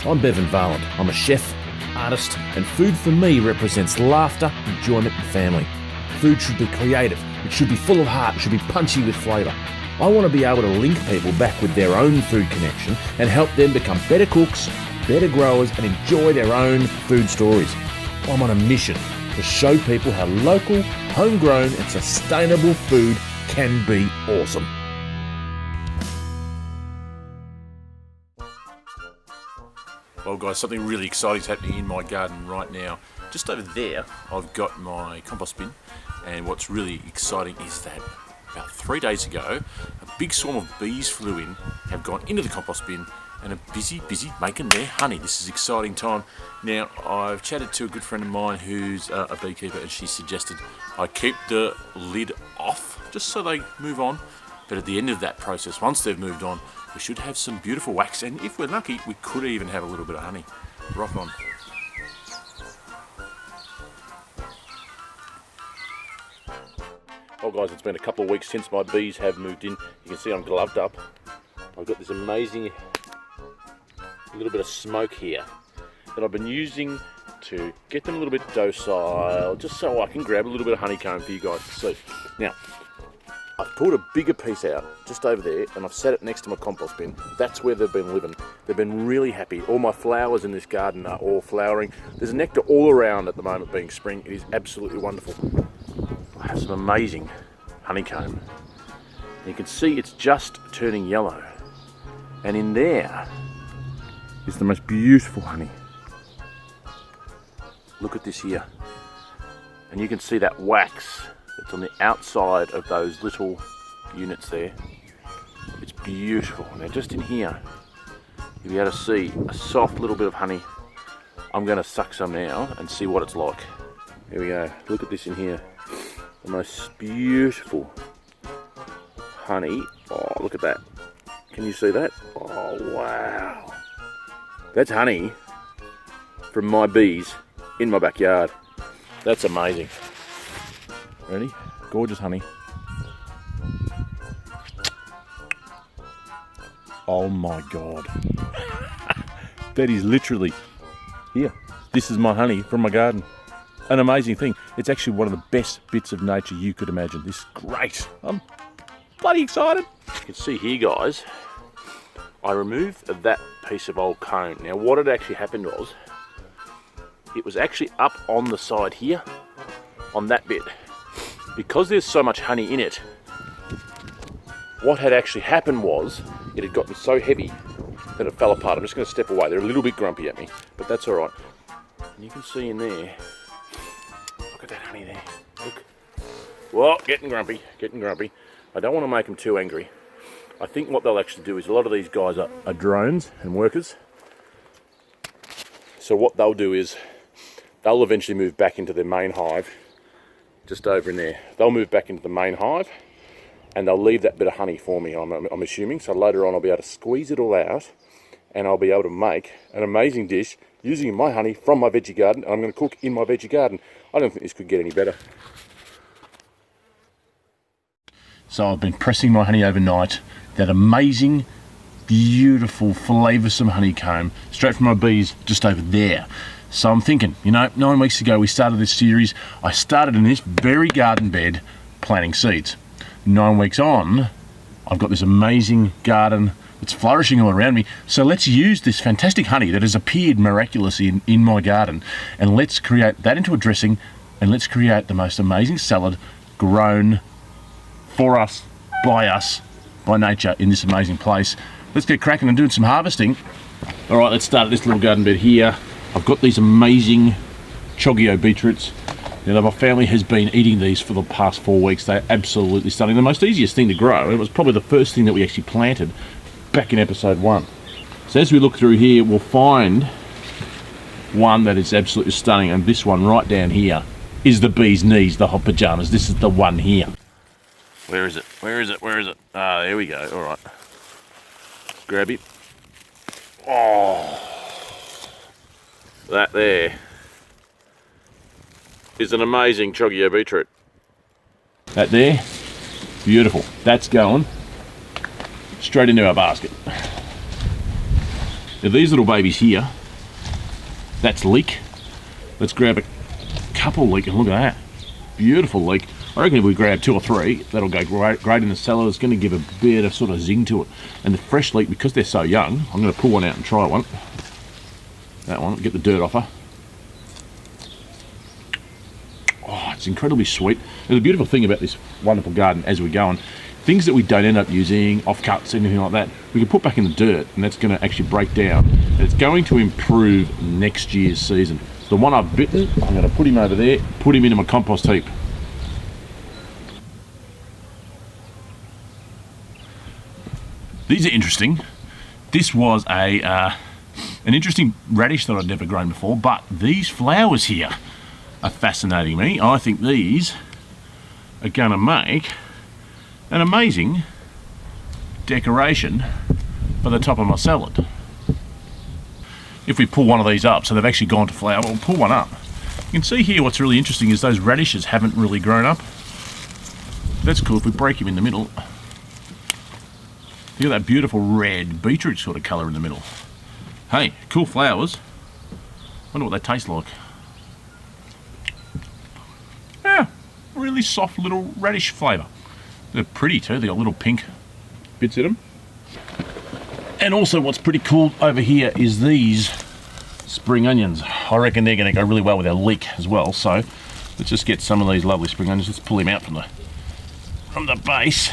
I'm Bevan Varland. I'm a chef, artist, and food for me represents laughter, enjoyment, and family. Food should be creative, it should be full of heart, it should be punchy with flavour. I want to be able to link people back with their own food connection and help them become better cooks, better growers, and enjoy their own food stories. I'm on a mission to show people how local, homegrown, and sustainable food can be awesome. Well guys, something really exciting is happening in my garden right now. Just over there, I've got my compost bin, and what's really exciting is that about 3 days ago, a big swarm of bees flew in, have gone into the compost bin, and are busy making their honey. This is an exciting time. Now, I've chatted to a good friend of mine who's a beekeeper, and she suggested I keep the lid off, just so they move on. But at the end of that process, once they've moved on, we should have some beautiful wax, and if we're lucky, we could even have a little bit of honey. Rock on. Well guys, it's been a couple of weeks since my bees have moved in. You can see I'm gloved up. I've got this amazing little bit of smoke here that I've been using to get them a little bit docile, just so I can grab a little bit of honeycomb for you guys to see. Now, I've pulled a bigger piece out just over there, and I've set it next to my compost bin. That's where they've been living. They've been really happy. All my flowers in this garden are all flowering. There's nectar all around at the moment, being spring. It is absolutely wonderful. I have some amazing honeycomb. And you can see it's just turning yellow. And in there is the most beautiful honey. Look at this here. And you can see that wax that's on the outside of those little units there. It's beautiful. Now just in here, you'll be able to see a soft little bit of honey. I'm going to suck some now and see what it's like. Here we go. Look at this in here. The most beautiful honey. Oh, look at that. Can you see that? Oh, wow. That's honey from my bees in my backyard. That's amazing. Ready? Gorgeous honey. Oh my God. That is literally, here. This is my honey from my garden. An amazing thing. It's actually one of the best bits of nature you could imagine. This is great. I'm bloody excited. You can see here, guys, I removed that piece of old cone. Now, what had actually happened was, it was actually up on the side here, on that bit. Because there's so much honey in it, what had actually happened was, it had gotten so heavy that it fell apart. I'm just going to step away. They're a little bit grumpy at me, but that's all right. And you can see in there, look at that honey there. Look. Whoa, getting grumpy. I don't want to make them too angry. I think what they'll actually do is, a lot of these guys are drones and workers. So what they'll do is, they'll eventually move back into their main hive, just over in there. They'll move back into the main hive, and they'll leave that bit of honey for me, I'm assuming. So later on I'll be able to squeeze it all out, and I'll be able to make an amazing dish using my honey from my veggie garden. I'm going to cook in my veggie garden. I don't think this could get any better. So I've been pressing my honey overnight. That amazing, beautiful, flavoursome honeycomb straight from my bees just over there. So I'm thinking, 9 weeks ago we started this series. I started in this very garden bed planting seeds. 9 weeks on, I've got this amazing garden that's flourishing all around me. So let's use this fantastic honey that has appeared miraculously in my garden, and let's create that into a dressing, and let's create the most amazing salad grown for us, by nature in this amazing place. Let's get cracking and doing some harvesting. All right, let's start at this little garden bed here. I've got these amazing Chogio Beetroots. My family has been eating these for the past 4 weeks. They're absolutely stunning. The most easiest thing to grow. It was probably the first thing that we actually planted back in episode 1. So as we look through here, we'll find one that is absolutely stunning, and this one right down here is the bee's knees, the hot pajamas. This is the one here. Where is it? Ah, there we go. All right. Grab it. Oh, that there is an amazing Chogio Beetroot. That there, beautiful. That's going straight into our basket. Now these little babies here, that's leek. Let's grab a couple leek and look at that. Beautiful leek. I reckon if we grab 2 or 3, that'll go great in the salad. It's going to give a bit of sort of zing to it. And the fresh leek, because they're so young, I'm going to pull one out and try one. That one, get the dirt off her. Oh, it's incredibly sweet. And the beautiful thing about this wonderful garden as we go on, things that we don't end up using, offcuts, anything like that, we can put back in the dirt, and that's going to actually break down. And it's going to improve next year's season. The one I've bitten, I'm going to put him over there, put him into my compost heap. These are interesting. This was an interesting radish that I'd never grown before, but these flowers here are fascinating me. I think these are going to make an amazing decoration for the top of my salad. If we pull one of these up, so they've actually gone to flower, we'll pull one up. You can see here what's really interesting is those radishes haven't really grown up. That's cool if we break them in the middle. Look at that beautiful red beetroot sort of colour in the middle. Hey, cool flowers. Wonder what they taste like. Yeah, really soft little radish flavour. They're pretty too, they got little pink bits in them. And also what's pretty cool over here is these spring onions. I reckon they're going to go really well with our leek as well. So let's just get some of these lovely spring onions. Let's pull him out from the base.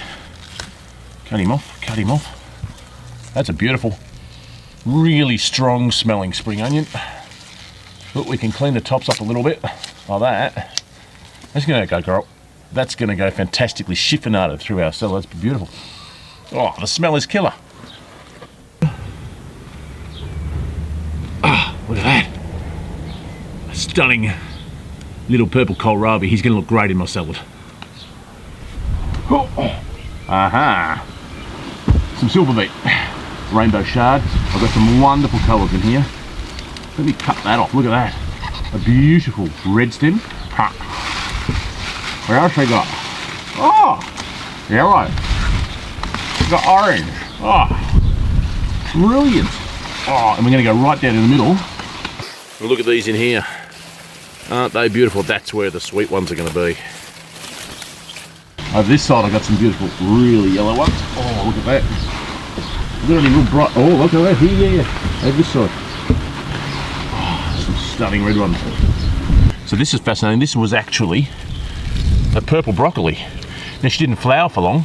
Cut him off, cut him off. That's a beautiful, really strong smelling spring onion. But we can clean the tops up a little bit like that. That's going to go, girl. That's going to go fantastically chiffonaded through our salad. That's beautiful. Oh, the smell is killer. Ah, look at that. A stunning little purple kohlrabi. He's going to look great in my salad. Oh. Aha. Some silver beet, rainbow shard. I've got some wonderful colours in here. Let me cut that off. Look at that. A beautiful red stem. Ha. What else we got? Oh, yellow. We got orange. Oh, brilliant. Oh, and we're going to go right down in the middle. Well, look at these in here. Aren't they beautiful? That's where the sweet ones are going to be. Over this side I've got some beautiful, really yellow ones. Oh, look at that. They're only real bright. Oh, look at that here, yeah. Over this side. Oh, some stunning red ones. So this is fascinating. This was actually a purple broccoli. Now she didn't flower for long,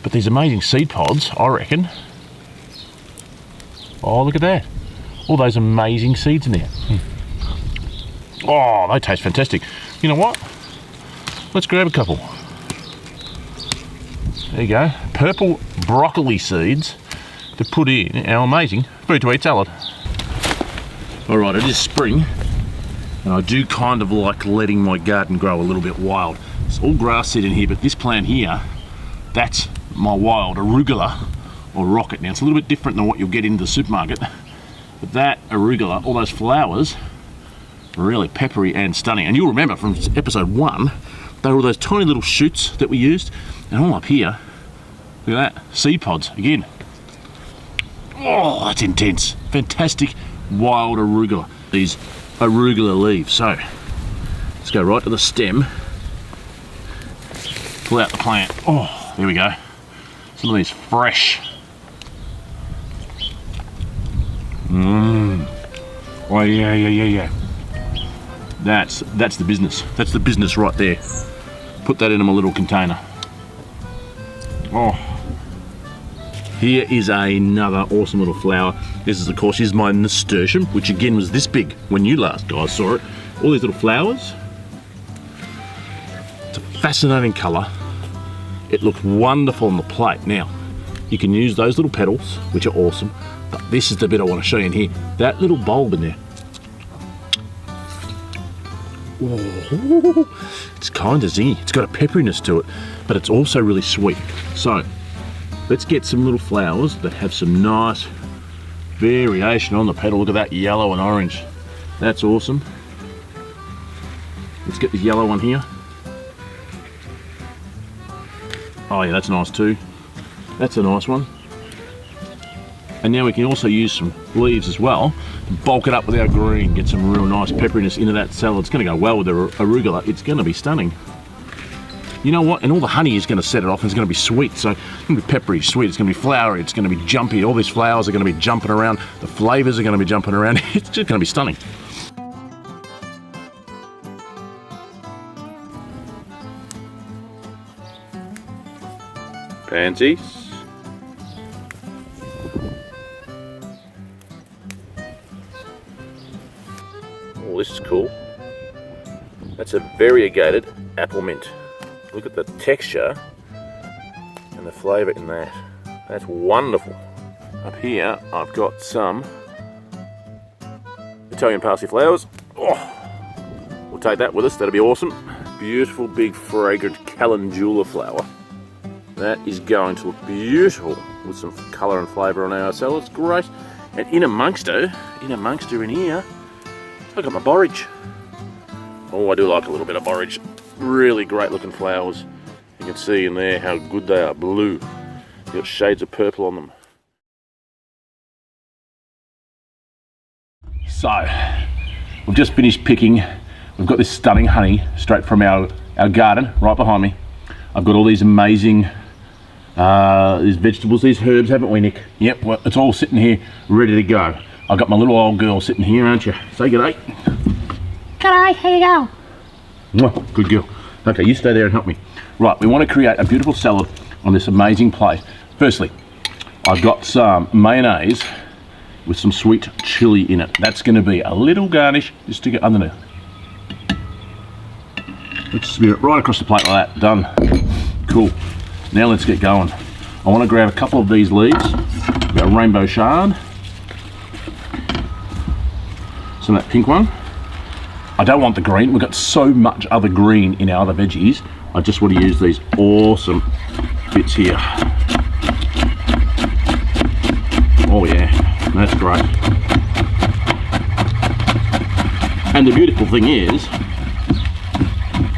but these amazing seed pods, I reckon. Oh, look at that. All those amazing seeds in there. Oh, they taste fantastic. You know what? Let's grab a couple. There you go. Purple broccoli seeds to put in our amazing food to eat salad. Alright, it is spring, and I do kind of like letting my garden grow a little bit wild. It's all grass seed in here, but this plant here, that's my wild arugula or rocket. Now it's a little bit different than what you'll get in the supermarket, but that arugula, all those flowers, are really peppery and stunning. And you'll remember from episode 1, they were those tiny little shoots that we used, and all up here, look at that, seed pods again. Oh, that's intense. Fantastic wild arugula. These arugula leaves. So let's go right to the stem, pull out the plant. Oh, there we go. Some of these fresh. Oh yeah. That's the business. That's the business right there. Put that in my little container. Oh, here is another awesome little flower. This is, of course, my Nasturtium, which again was this big when you last guys saw it. All these little flowers. It's a fascinating colour. It looks wonderful on the plate. Now, you can use those little petals, which are awesome, but this is the bit I want to show you in here. That little bulb in there. Oh, it's kind of zingy. It's got a pepperiness to it, but it's also really sweet. So let's get some little flowers that have some nice variation on the petal. Look at that yellow and orange. That's awesome. Let's get the yellow one here. Oh yeah, that's nice too. That's a nice one. And now we can also use some leaves as well to bulk it up with our green, get some real nice pepperiness into that salad. It's going to go well with the arugula. It's going to be stunning. You know what? And all the honey is going to set it off, and it's going to be sweet. So it's going to be peppery, sweet. It's going to be flowery. It's going to be jumpy. All these flowers are going to be jumping around. The flavors are going to be jumping around. It's just going to be stunning. Pansies. Oh, this is cool. That's a variegated apple mint. Look at the texture and the flavour in that. That's wonderful. Up here, I've got some Italian parsley flowers. Oh, we'll take that with us. That'll be awesome. Beautiful, big, fragrant calendula flower. That is going to look beautiful with some colour and flavour on our salad. It's great. And in amongst her in here, I've got my borage. Oh, I do like a little bit of borage. Really great looking flowers. You can see in there how good they are. Blue. You've got shades of purple on them. So, we've just finished picking. We've got this stunning honey straight from our garden right behind me. I've got all these amazing these vegetables, these herbs, haven't we, Nick? Yep, well, it's all sitting here ready to go. I've got my little old girl sitting here, aren't you? Say g'day. G'day, how you go? Oh, good girl. Okay, you stay there and help me. Right, we want to create a beautiful salad on this amazing plate. Firstly, I've got some mayonnaise with some sweet chili in it. That's going to be a little garnish just to get underneath. Let's smear it right across the plate like that. Done. Cool. Now let's get going. I want to grab a couple of these leaves. We've got a rainbow chard. Some of that pink one. I don't want the green. We've got so much other green in our other veggies. I just want to use these awesome bits here. Oh yeah, that's great. And the beautiful thing is,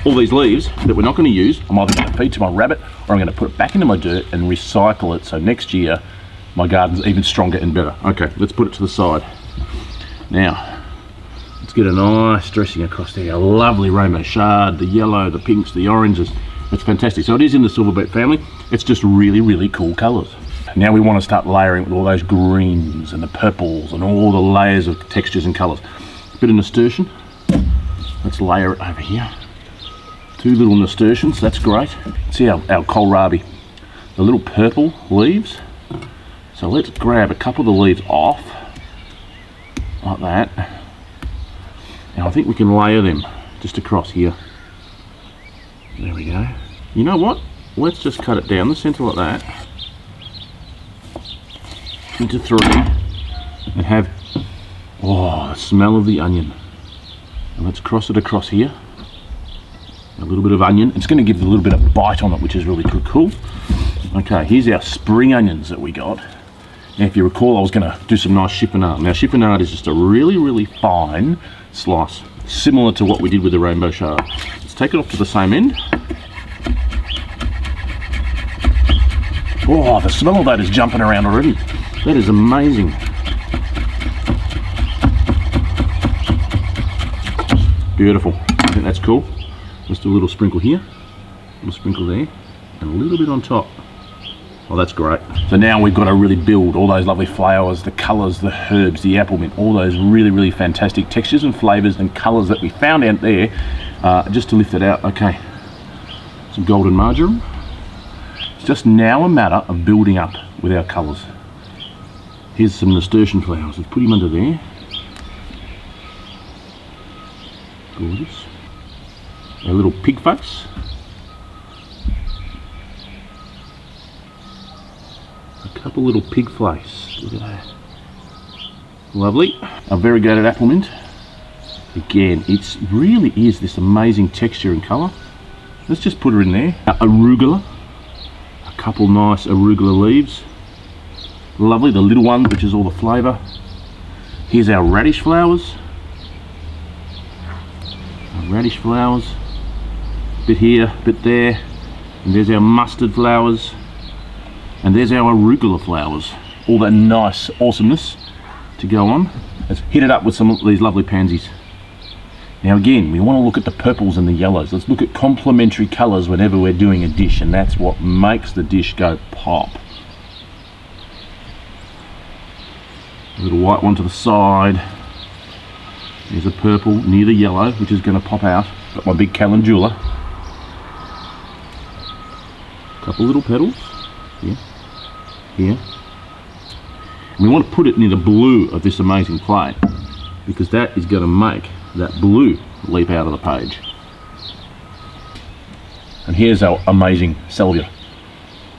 all these leaves that we're not going to use, I'm either going to feed to my rabbit or I'm going to put it back into my dirt and recycle it, so next year my garden's even stronger and better. Okay, let's put it to the side. Now, let's get a nice dressing across there. A lovely rainbow chard, the yellow, the pinks, the oranges. It's fantastic. So it is in the silverbet family. It's just really, really cool colours. Now we want to start layering with all those greens and the purples and all the layers of textures and colours. A bit of nasturtium. Let's layer it over here. 2 little nasturtiums, that's great. See our kohlrabi, the little purple leaves. So let's grab a couple of the leaves off, like that. Now I think we can layer them just across here. There we go. You know what? Let's just cut it down the centre like that. Into 3. And have, oh, the smell of the onion. And let's cross it across here. A little bit of onion. It's going to give a little bit of bite on it, which is really cool. Okay, here's our spring onions that we got. Now, if you recall, I was going to do some nice chiffonade. Now, chiffonade is just a really, really fine slice, similar to what we did with the rainbow chard. Let's take it off to the same end. Oh, the smell of that is jumping around already. That is amazing. Beautiful. I think that's cool. Just a little sprinkle here, a little sprinkle there, and a little bit on top. Oh, that's great. So now we've got to really build all those lovely flowers, the colours, the herbs, the apple mint, all those really, really fantastic textures and flavours and colours that we found out there, just to lift it out. Okay, some golden marjoram. It's just now a matter of building up with our colours. Here's some nasturtium flowers. Let's put him under there. Gorgeous. A little pig face. A couple little pig face. Look at that. Lovely. A variegated apple mint. Again, it really is this amazing texture and colour. Let's just put her in there. Arugula. A couple nice arugula leaves. Lovely, the little ones, which is all the flavour. Here's our radish flowers. Radish flowers. Bit here, bit there, and there's our mustard flowers, and there's our arugula flowers. all that nice awesomeness to go on. Let's hit it up with some of these lovely pansies. Now again, we want to look at the purples and the yellows. Let's look at complementary colours whenever we're doing a dish, and that's what makes the dish go pop. A little white one to the side. There's a purple near the yellow, which is going to pop out. Got my big calendula. Couple little petals. Here. Here. And we want to put it near the blue of this amazing clay, because that is going to make that blue leap out of the page. And here's our amazing salvia,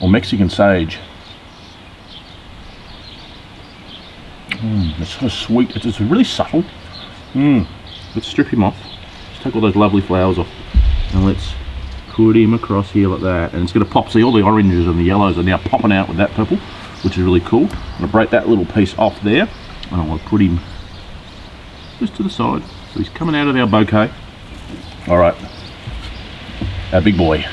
or Mexican sage. It's so sweet. It's really subtle. Let's strip him off. Just take all those lovely flowers off, and let's put him across here like that. And it's going to pop. See, all the oranges and the yellows are now popping out with that purple, which is really cool. I'm going to break that little piece off there, and I want to put him just to the side. So he's coming out of our bouquet. All right, our big boy,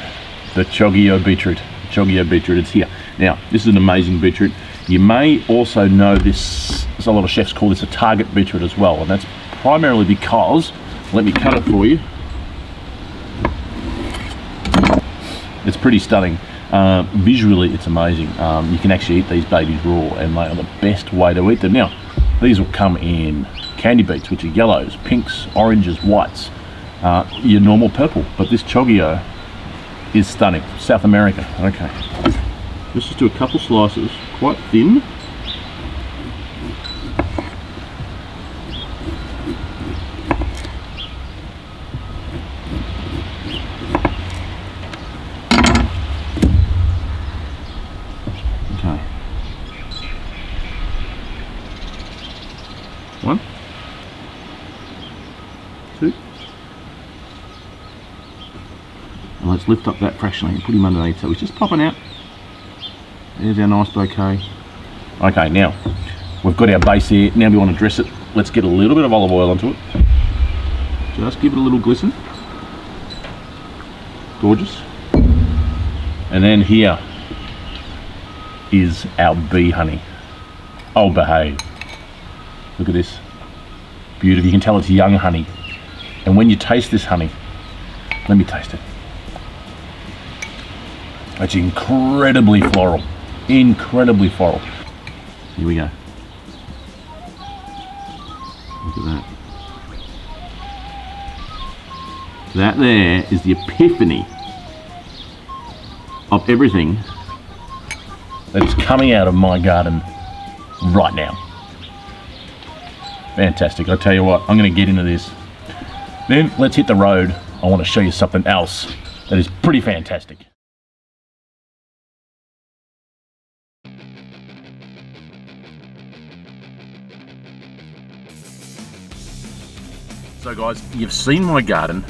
the Chogio beetroot. Chogio beetroot, it's here. Now, this is an amazing beetroot. You may also know this, a lot of chefs call this a target beetroot as well, and that's primarily because, let me cut it for you. It's pretty stunning. Visually, it's amazing. You can actually eat these babies raw, and they are the best way to eat them. Now, these will come in candy beets, which are yellows, pinks, oranges, whites, your normal purple, but this Chogio is stunning. South America. Okay. Let's just do a couple slices, quite thin. Okay. One. Two. And let's lift up that fractionally and put him underneath, so he's just popping out. There's our nice bouquet. Okay, now we've got our base here. Now we want to dress it. Let's get a little bit of olive oil onto it. Just give it a little glisten. Gorgeous. And then here is our bee honey. Oh, behave. Look at this. Beautiful. You can tell it's young honey. And when you taste this honey, let me taste it. It's incredibly floral. Incredibly floral. Here we go. Look at that. That there is the epiphany of everything that is coming out of my garden right now. Fantastic. I tell you what, I'm going to get into this. Then let's hit the road. I want to show you something else that is pretty fantastic. So guys, you've seen my garden,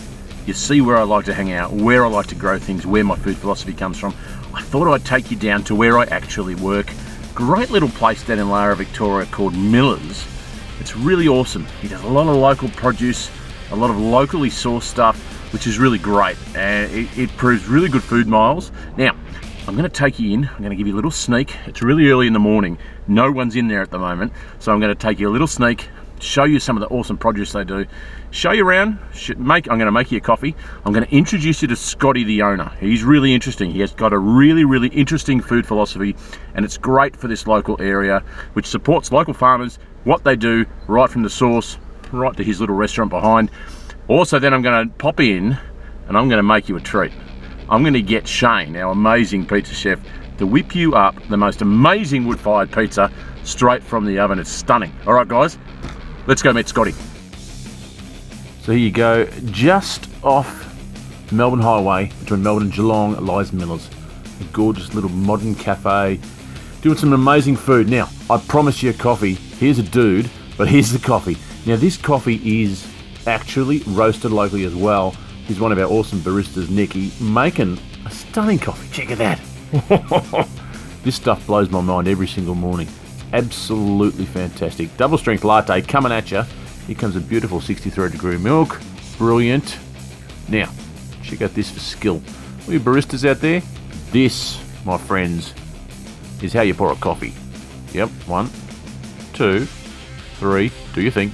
you see where I like to hang out, where I like to grow things, where my food philosophy comes from. I thought I'd take you down to where I actually work. Great little place down in Lara, Victoria called Miller's. It's really awesome. He does a lot of local produce, a lot of locally sourced stuff, which is really great. And it proves really good food miles. Now, I'm going to take you in, I'm going to give you a little sneak. It's really early in the morning, no one's in there at the moment, so I'm going to take you a little sneak, show you some of the awesome produce they do, show you around, I'm going to make you a coffee. I'm going to introduce you to Scotty, the owner. He's really interesting. He has got a really interesting food philosophy, and it's great for this local area, which supports local farmers, what they do, right from the source, right to his little restaurant behind. Also, then I'm going to pop in, and I'm going to make you a treat. I'm going to get Shane, our amazing pizza chef, to whip you up the most amazing wood-fired pizza straight from the oven. It's stunning. All right, guys. Let's go meet Scotty. So here you go, just off Melbourne Highway, between Melbourne and Geelong, lies Miller's. A gorgeous little modern cafe, doing some amazing food. Now, I promise you a coffee. Here's a dude, but here's the coffee. Now, this coffee is actually roasted locally as well. He's one of our awesome baristas, Nicky, making a stunning coffee. Check it out. This stuff blows my mind every single morning. Absolutely fantastic. Double strength latte coming at you. Here comes a beautiful 63-degree milk. Brilliant. Now, check out this for skill. All you baristas out there, this, my friends, is how you pour a coffee. Yep, 1, 2, 3. Do you think?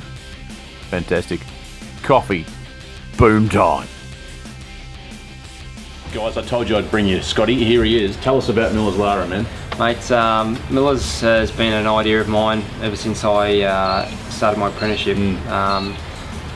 Fantastic. Coffee. Boom time. Guys, I told you I'd bring you Scotty. Here he is. Tell us about Miller's Lara, man. Mate, Miller's has been an idea of mine ever since I started my apprenticeship.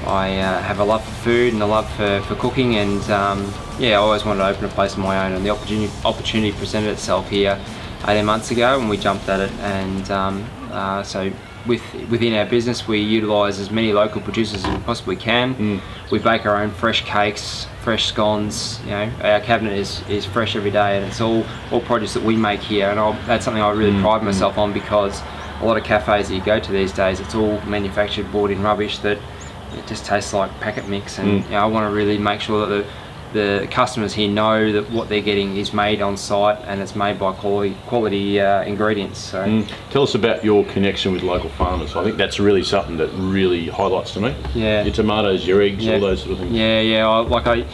I have a love for food and a love for cooking, and I always wanted to open a place of my own, and the opportunity presented itself here 18 months ago, and we jumped at it. And so within our business, we utilise as many local producers as we possibly can. We bake our own fresh cakes, fresh scones. You know, our cabinet is fresh every day, and it's all produce that we make here. And that's something I really pride myself on, because a lot of cafes that you go to these days, it's all manufactured, bought in rubbish that it just tastes like packet mix. And I want to really make sure that the customers here know that what they're getting is made on site, and it's made by quality ingredients. So tell us about your connection with local farmers. I think that's really something that really highlights to me. Yeah. Your tomatoes, your eggs, all those sort of things. Yeah.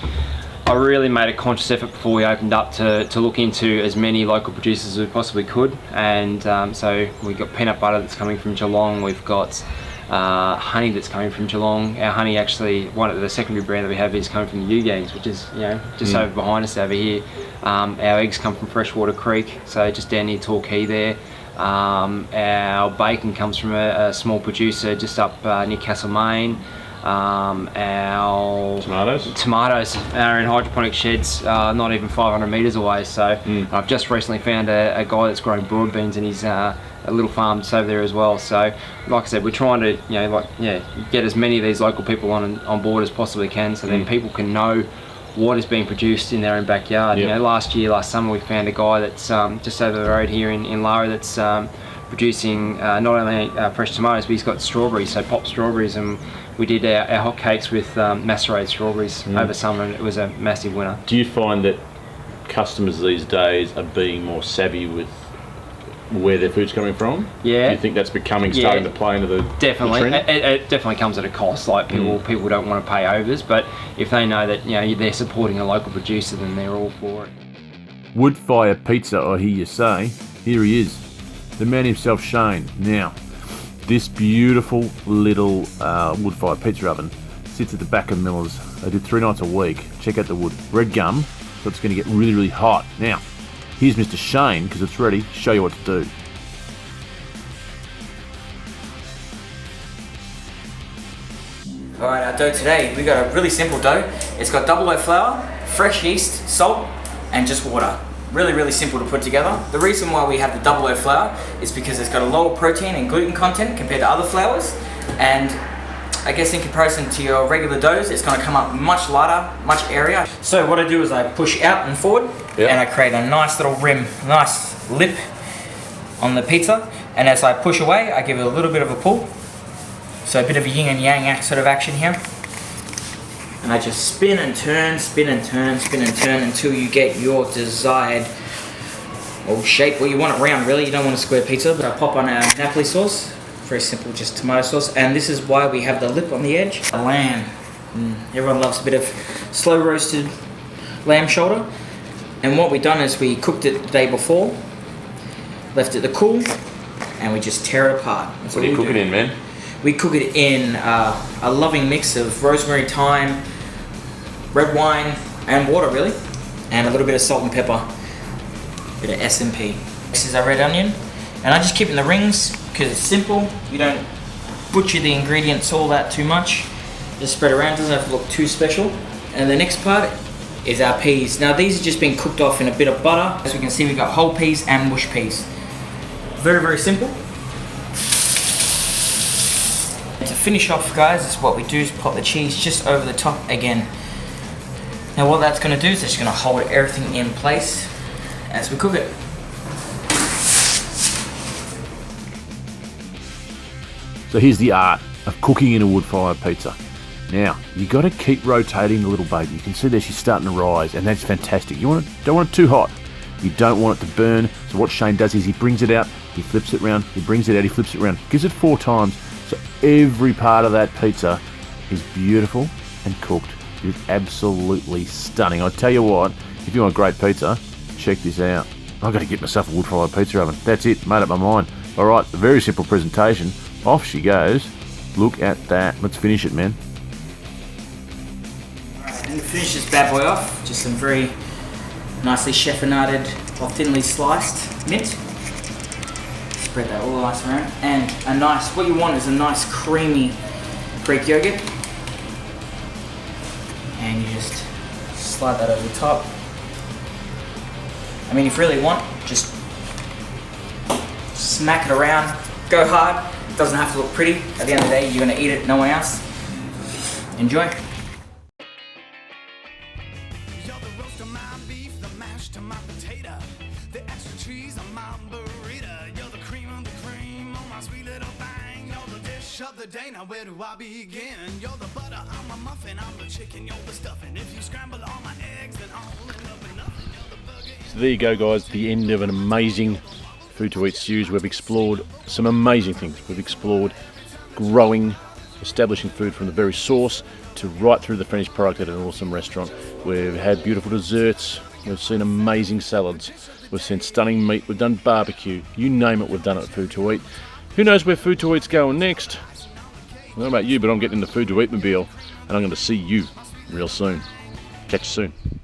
I really made a conscious effort before we opened up to look into as many local producers as we possibly could. And so we've got peanut butter that's coming from Geelong. We've got honey that's coming from Geelong. Our honey, actually, one of the secondary brand that we have is coming from the Ugangs, which is just over behind us over here. Our eggs come from Freshwater Creek, so just down near Torquay there. Our bacon comes from a small producer just up near Castlemaine. Our tomatoes are in hydroponic sheds, not even 500 metres away. So I've just recently found a guy that's growing broad beans in his a little farm just over there as well. So like I said, we're trying to get as many of these local people on board as possibly can, so then people can know what is being produced in their own backyard. Last summer we found a guy that's just over the road here in Lara that's producing not only fresh tomatoes, but he's got strawberries, so pop strawberries, and we did our hot cakes with macerated strawberries over summer, and it was a massive winner. Do you find that customers these days are being more savvy with where their food's coming from? Yeah. Do you think that's starting to play into the Definitely. the trend? It definitely comes at a cost. Like people don't want to pay overs, but if they know that they're supporting a local producer, then they're all for it. Wood fire pizza, I hear you say. Here he is, the man himself, Shane. Now, this beautiful little wood fire pizza oven sits at the back of Miller's. They do 3 nights a week. Check out the wood. Red gum, so it's going to get really, really hot. Now, here's Mr. Shane, because it's ready to show you what to do. Alright, our dough today, we got a really simple dough. It's got double oat flour, fresh yeast, salt, and just water. Really, really simple to put together. The reason why we have the double oat flour is because it's got a lower protein and gluten content compared to other flours, and I guess in comparison to your regular doughs, it's going to come up much lighter, much airier. So what I do is I push out and forward, and I create a nice little rim, nice lip on the pizza, and as I push away, I give it a little bit of a pull. So a bit of a yin and yang sort of action here. And I just spin and turn, spin and turn, spin and turn until you get your desired shape. Well, you want it round really, you don't want a square pizza. But I pop on our Napoli sauce, very simple, just tomato sauce. And this is why we have the lip on the edge. Lamb. Everyone loves a bit of slow roasted lamb shoulder. And what we've done is we cooked it the day before, left it to cool, and we just tear it apart. What do you cook it in, man? We cook it in a loving mix of rosemary, thyme, red wine, and water really, and a little bit of salt and pepper, a bit of S&P. This is our red onion, and I just keep it in the rings because it's simple. You don't butcher the ingredients all that too much. Just spread around, doesn't have to look too special. And the next part is our peas. Now these are just being cooked off in a bit of butter. As you can see, we've got whole peas and mush peas. Very, very simple. To finish off, guys, is what we do is pop the cheese just over the top again. Now what that's going to do is it's going to hold everything in place as we cook it. So here's the art of cooking in a wood fire pizza. Now, you got to keep rotating the little baby. You can see that she's starting to rise, and that's fantastic. You don't want it too hot. You don't want it to burn. So what Shane does is he brings it out, he flips it around, he brings it out, he flips it around, gives it 4 times. So every part of that pizza is beautiful and cooked. It is absolutely stunning. I tell you what, if you want great pizza, check this out. I've got to get myself a wood-fired pizza oven. That's it, made up my mind. Alright, a very simple presentation. Off she goes. Look at that. Let's finish it, man. And to finish this bad boy off, just some very nicely chiffonaded or thinly sliced mint. Spread that all nice around. And a nice, what you want is a nice creamy Greek yogurt. And you just slide that over the top. I mean, if you really want, just smack it around, go hard. It doesn't have to look pretty. At the end of the day, you're gonna eat it, no one else. Enjoy. You're the roast of my beef, the mash to my potato, the extra cheese on my burrito. You're the cream of the cream on my sweet little thing. You're the dish of the day, now where do I begin? You're the butter on my muffin, I'm the chicken, you're the stuffing. If you scramble all my eggs, then I'll end up with nothing. You're the burger. So there you go, guys, the end of an amazing Food to Eat Stews. We've explored some amazing things. We've explored growing, establishing food from the very source to right through the finished product at an awesome restaurant. We've had beautiful desserts, we've seen amazing salads, we've seen stunning meat, we've done barbecue, you name it, we've done it at Food to Eat. Who knows where Food to Eat's going next? I don't know about you, but I'm getting in the Food to Eat mobile and I'm going to see you real soon. Catch you soon.